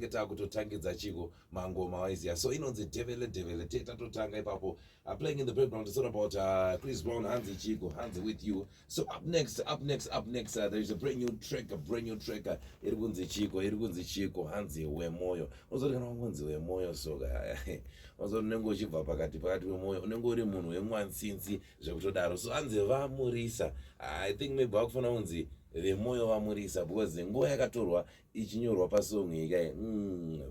kutotangidza chiko mangoma waiziya so inonzi devele tatotanga ipapo playing in the background. It's all about Chris Brown, Hansi Chico, Hansi with you. So up next, there is a brand new track. Irgunzi Chico, Hansi WeMoyo. Also, Hansi WeMoyo, so also Nengo Shiva Pakati WeMoyo, Nengo Rimun, M1 Sinsi, Jokotaro. So Hansi VaMurisa. I think maybe back for Hansi. VeMoyo VaMurisa because ngo yakatorwa ichinyorwa pasong ikai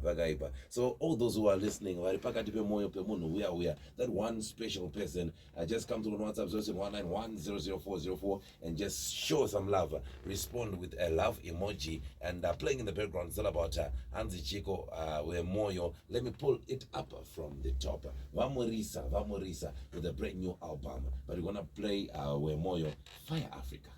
vakaipa. So all those who are listening vari pakati pemoyo pemunhu uya that one special person just come to the WhatsApp 0191004004 and just show some love, respond with a love emoji and playing in the background. It's all about Hansi Chico WeMoyo. Let me pull it up from the top. VaMurisa with a brand new album, but we're gonna play WeMoyo Fire Africa.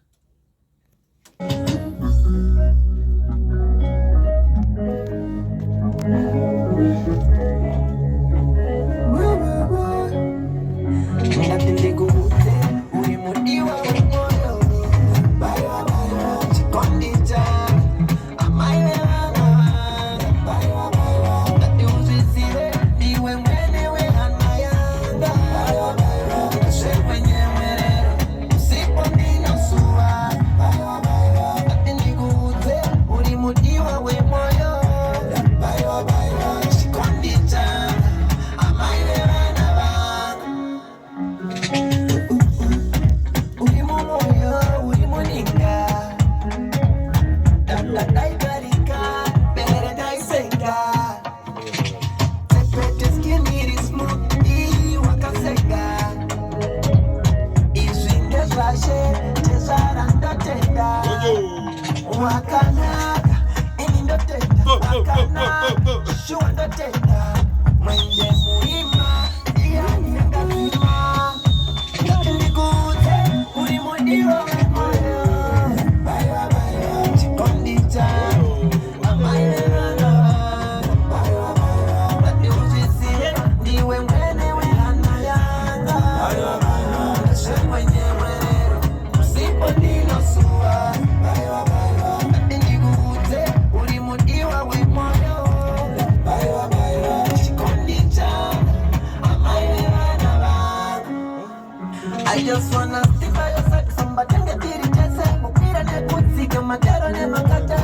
I just wanna stick by your side, somebody get it, just say, Mupira ne kutsika, matero ne makata.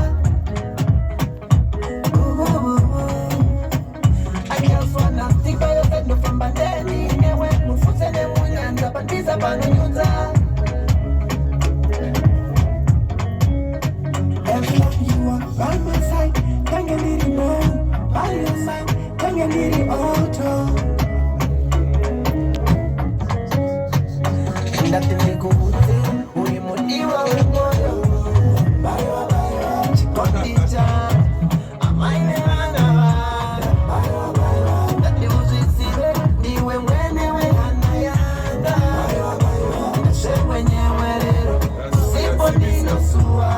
I just wanna stick by your side, no from bandeni, newe, mufuse ne munyanda, bandiza banyuza. Every time you are by my side, can't get it more, by your side, can't get it auto. Nothing they go with it. We motiva WeMoyo. Bayo. Chikondija. Amainana. Bayo. That the uzi niwe mwenewe anayanda. Bayo. Nashe wenye werero. Sipo dino suwa.